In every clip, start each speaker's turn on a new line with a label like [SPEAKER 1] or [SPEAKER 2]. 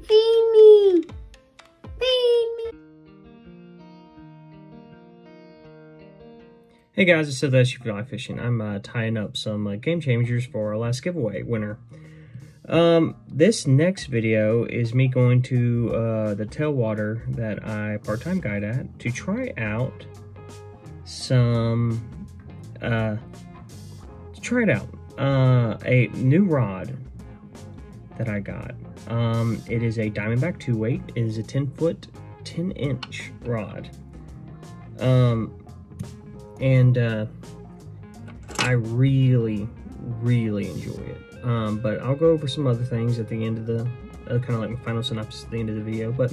[SPEAKER 1] Feed me. Feed me. Hey guys, it's Sylvester if you fly fishing. I'm tying up some game changers for our last giveaway winner. This next video is me going to the tailwater that I part-time guide at to try out some a new rod that I got. It is a Diamondback 2-weight. It is a 10-foot, 10-inch rod. I really enjoy it. But I'll go over some other things at the end of the, kind of like my final synopsis at the end of the video. But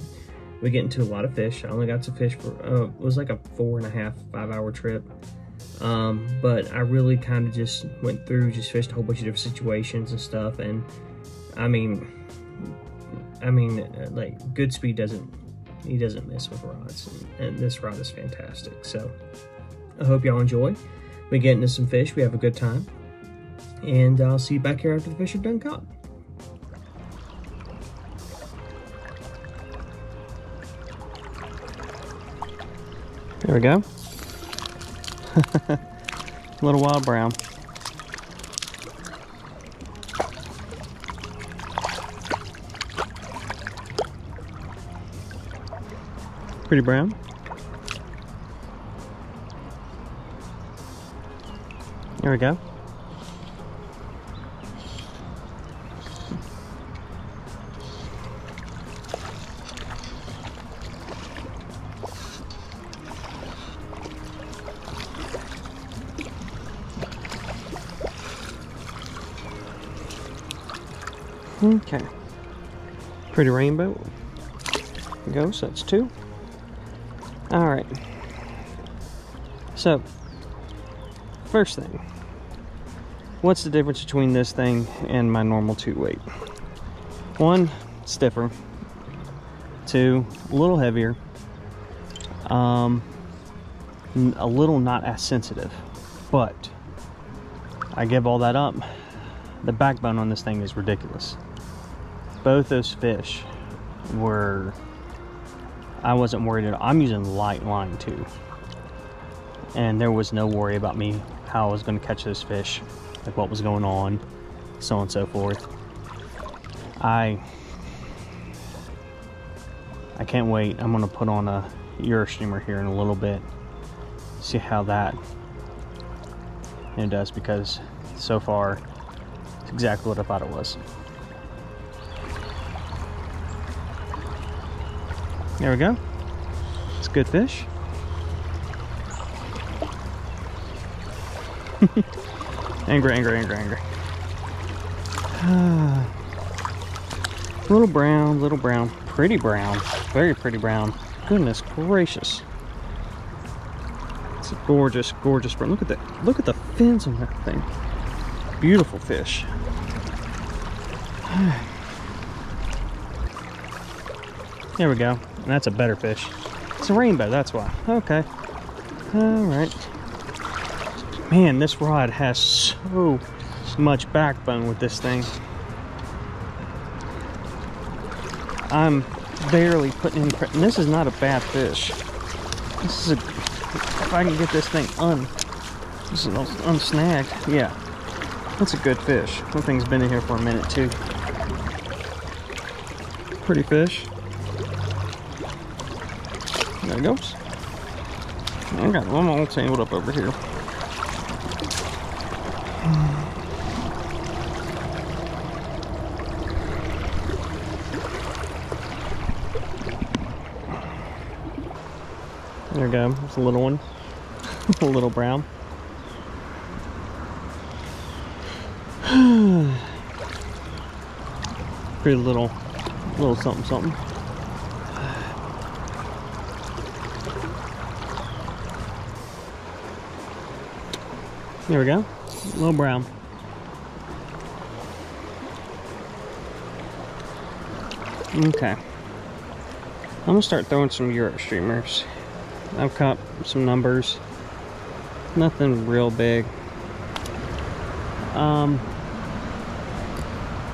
[SPEAKER 1] we get into a lot of fish. I only got to fish for, it was like a 4.5-5 hour trip. But I really kind of just went through, just fished a whole bunch of different situations and stuff. And I mean, like Goodspeed doesn't mess with rods, and this rod is fantastic. So I hope y'all enjoy. We get into some fish, we have a good time, and I'll see you back here after the fish are done caught. There we go. Little wild brown. Pretty brown. There we go. Okay. Pretty rainbow. There we go, so that's 2. Alright. So, first thing. What's the difference between this thing and my normal 2-weight? 1, stiffer. 2, a little heavier. A little not as sensitive. But, I give all that up. The backbone on this thing is ridiculous. Both those fish were, I wasn't worried at all. I'm using light line too. And there was no worry about me how I was going to catch those fish, like what was going on, so on and so forth. I can't wait. I'm going to put on a Euro streamer here in a little bit, see how that it does, because so far it's exactly what I thought it was. There we go. It's a good fish. Angry. Little brown, pretty brown, very pretty brown. Goodness gracious. It's a gorgeous brown. Look at the fins on that thing. Beautiful fish. There we go. And that's a better fish. It's a rainbow, that's why. Okay. Alright. Man, this rod has so much backbone with this thing. I'm barely putting in pressure. And this is not a bad fish. This is a, if I can get this thing unsnagged, yeah. That's a good fish. That thing's been in here for a minute too. Pretty fish. There it goes. I got one all tangled up over here. There we go. It's a little one. A little brown. Pretty little something. There we go. A little brown. Okay. I'm gonna start throwing some Euro streamers. I've caught some numbers. Nothing real big.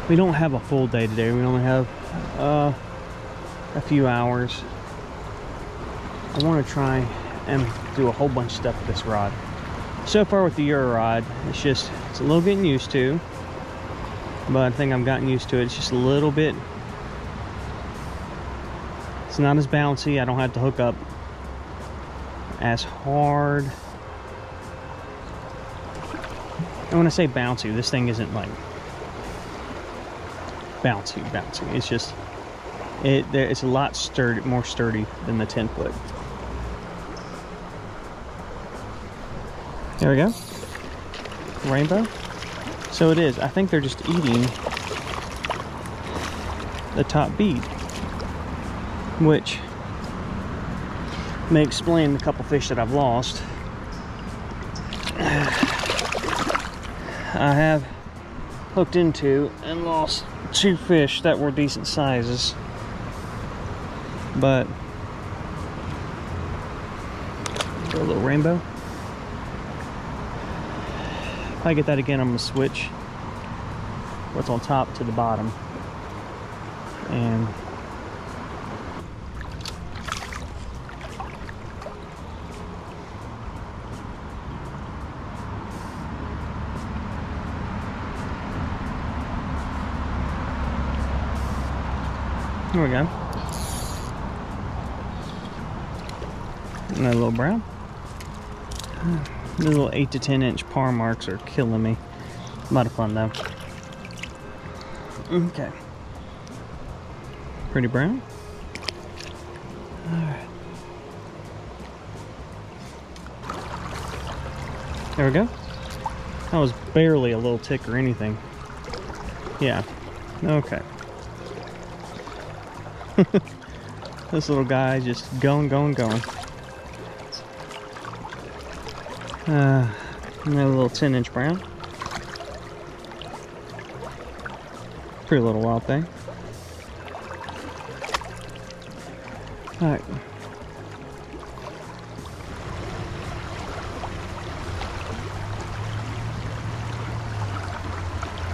[SPEAKER 1] we don't have a full day today. We only have a few hours. I want to try and do a whole bunch of stuff with this rod. So far with the Euro rod, it's a little getting used to, but I think I've gotten used to it. It's just a little bit, it's not as bouncy. I don't have to hook up as hard. And when I say bouncy, this thing isn't like bouncy. It's just, it's a lot more sturdy than the 10-foot. There we go. Rainbow. So it is. I think they're just eating the top bead, which may explain the couple fish that I've lost. I have hooked into and lost 2 fish that were decent sizes, but a little rainbow. If I get that again, I'm gonna switch what's on top to the bottom, and there we go. Another little brown. The little 8 to 10 inch par marks are killing me. A lot of fun though. Okay. Pretty brown. Alright. There we go. That was barely a little tick or anything. Yeah. Okay. This little guy just going. Another little 10-inch brown. Pretty little wild thing. Alright.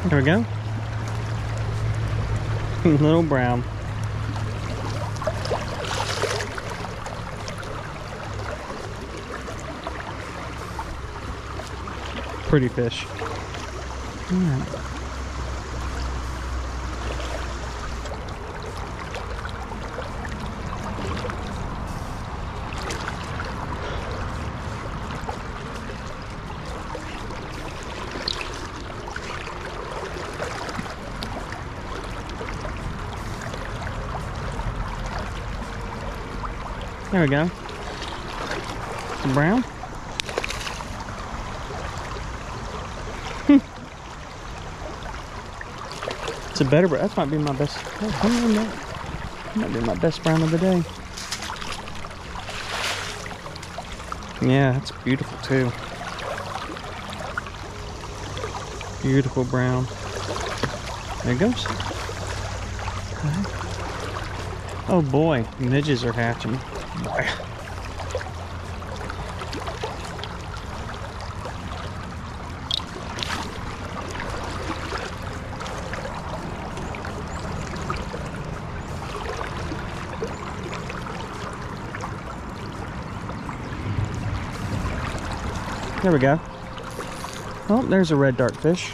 [SPEAKER 1] There we go. Little brown. Pretty fish. Alright. There we go. Some brown. It's a better brown. That might be my best. That might be my best brown of the day. Yeah, that's beautiful too. Beautiful brown. There it goes. Okay. Oh boy, midges are hatching. Boy. There we go. Oh, there's a red dartfish.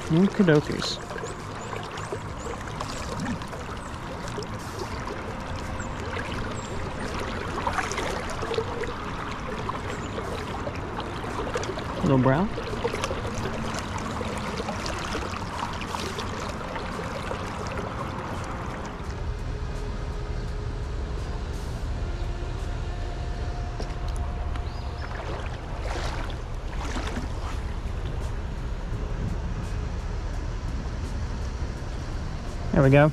[SPEAKER 1] Okie dokies. Little brown. There we go.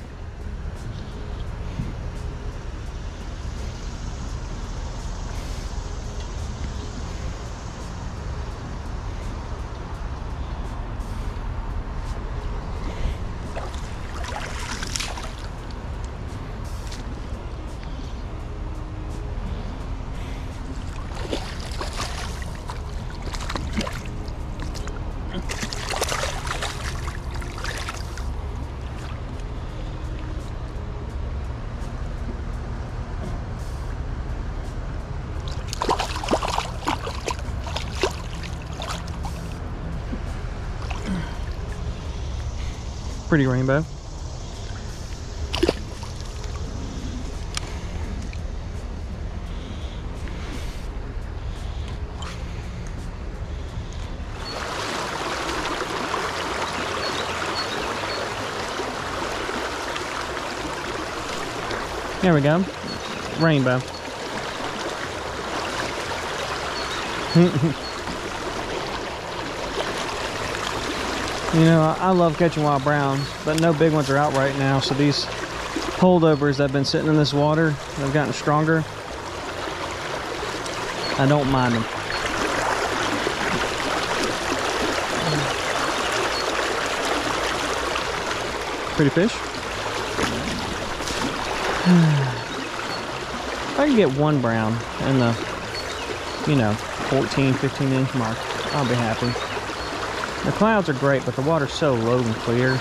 [SPEAKER 1] Pretty rainbow. There we go. Rainbow. You know, I love catching wild browns, but no big ones are out right now, so these holdovers that have been sitting in this water, they've gotten stronger. I don't mind them. Pretty fish. If I can get one brown in the, you know, 14, 15 inch mark, I'll be happy. The clouds are great, but the water's so low and clear.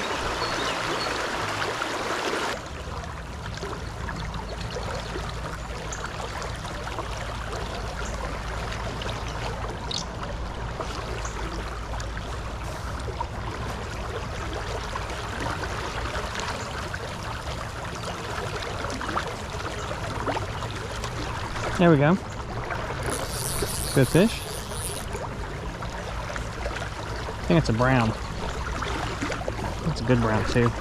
[SPEAKER 1] There we go. Good fish. I think it's a brown. It's a good brown too.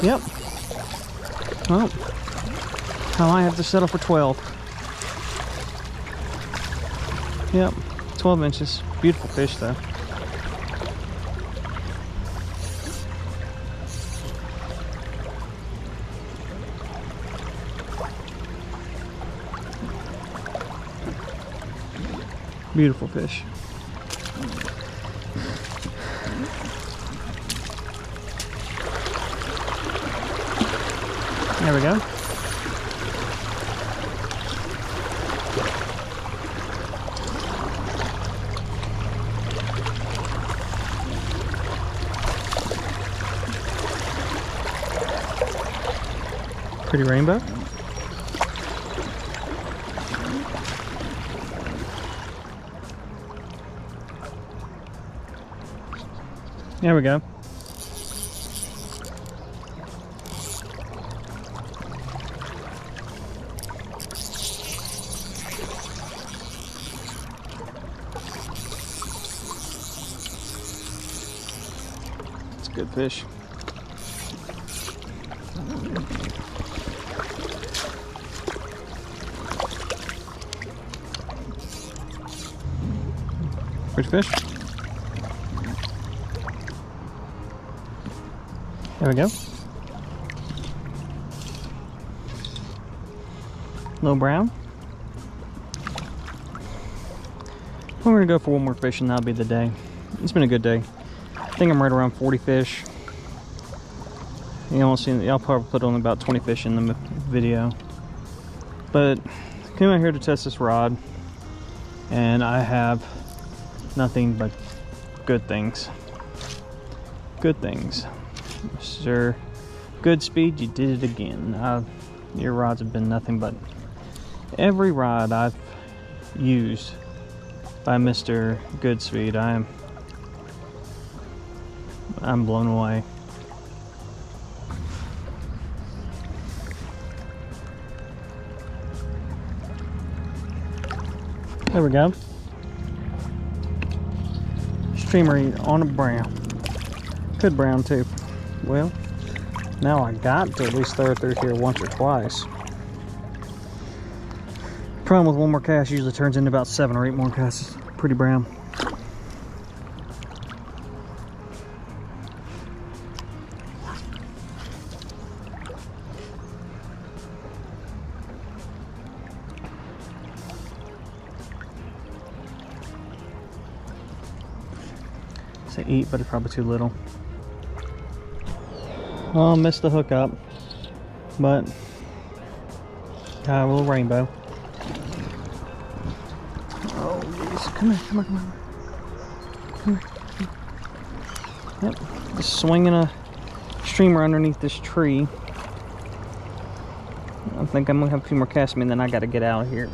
[SPEAKER 1] Yep. Well, I might have to settle for 12. Yep, 12 inches. Beautiful fish though. Beautiful fish. There we go. Pretty rainbow. There we go. It's a good fish. Pretty fish. There we go. Little brown. We're gonna go for one more fish and that'll be the day. It's been a good day. I think I'm right around 40 fish. Y'all probably put on about 20 fish in the video. But I came out here to test this rod and I have nothing but good things. Good things. Sir, good speed, you did it again. Your rods have been nothing but every rod I've used by Mr. Goodspeed. I'm blown away. There we go. Streamer on a brown. Good brown too. Well, now I got to at least throw it through here once or twice. Problem with one more cast usually turns into about 7 or 8 more casts. Pretty brown. Say eat, but it's probably too little. Well, I missed the hook up, but got a little rainbow. Oh, geez. Come here, come on, come on. Come here. Yep, just swinging a streamer underneath this tree. I think I'm gonna have a few more casts me and then I gotta get out of here.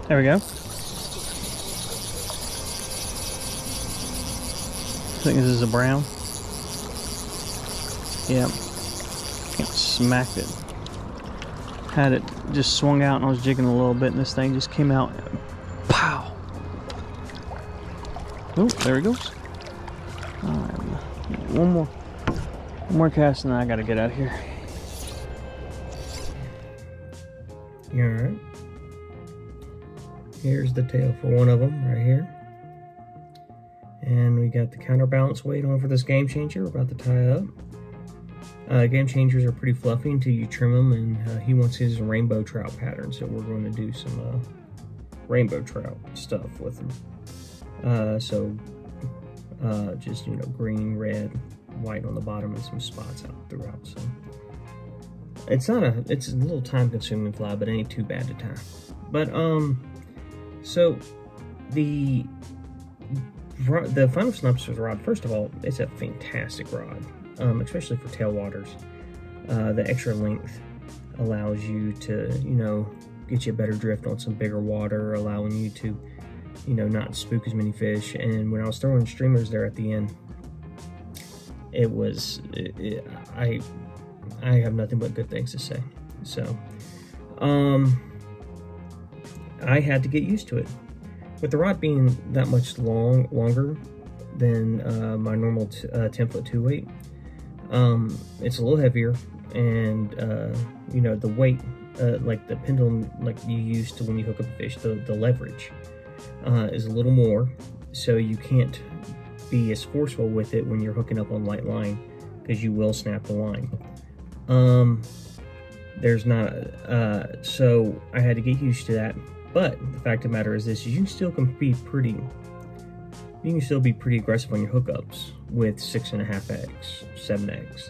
[SPEAKER 1] There we go. I think this is a brown. Yep. Smacked it. Had it just swung out and I was jigging a little bit and this thing just came out. Pow! Oh, there he goes. One more cast and then I gotta get out of here. Alright. Here's the tail for one of them right here. And we got the counterbalance weight on for this game changer. We're about to tie up. Game changers are pretty fluffy until you trim them, and he wants his rainbow trout pattern, so we're going to do some rainbow trout stuff with them. Just, you know, green, red, white on the bottom, and some spots out throughout. So it's a little time consuming fly, but it ain't too bad to tie. But so the final synopsis rod, first of all, it's a fantastic rod. Especially for tailwaters. The extra length allows you to, you know, get you a better drift on some bigger water, allowing you to, you know, not spook as many fish. And when I was throwing streamers there at the end, I have nothing but good things to say. So, I had to get used to it. With the rod being that much longer than my normal 10-foot 2-weight, it's a little heavier, and you know, the weight, like the pendulum, like you use to when you hook up a fish, the leverage is a little more, so you can't be as forceful with it when you're hooking up on light line, because you will snap the line. There's not, so I had to get used to that. But the fact of the matter is this: you can still be pretty aggressive on your hookups with 6.5x, 7x.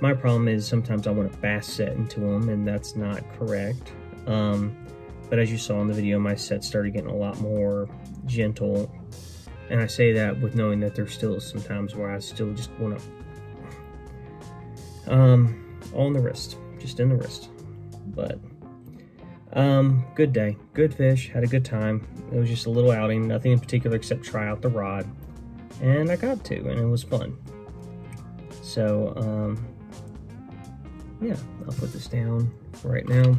[SPEAKER 1] My problem is sometimes I want to fast set into them, and that's not correct. But as you saw in the video, my set started getting a lot more gentle, and I say that with knowing that there's still some times where I still just want to all in the wrist, just in the wrist. But good day, good fish, had a good time. It was just a little outing, nothing in particular except try out the rod, and I got to, and it was fun. So yeah, I'll put this down for right now.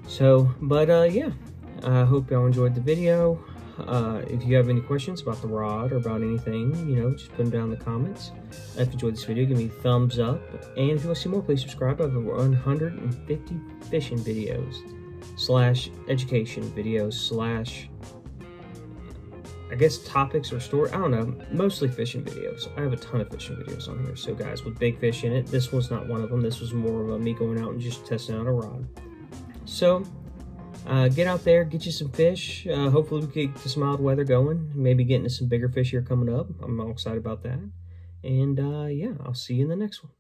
[SPEAKER 1] So, but yeah, I hope y'all enjoyed the video. If you have any questions about the rod or about anything, you know, just put them down in the comments. If you enjoyed this video, give me a thumbs up. And if you want to see more, please subscribe. I have over 150 fishing videos / education videos / I guess topics or story. I don't know. Mostly fishing videos. I have a ton of fishing videos on here. So guys, with big fish in it, this was not one of them. This was more of me going out and just testing out a rod. So get out there, get you some fish. Hopefully we can get some mild weather going. Maybe getting to some bigger fish here coming up. I'm all excited about that. And yeah, I'll see you in the next one.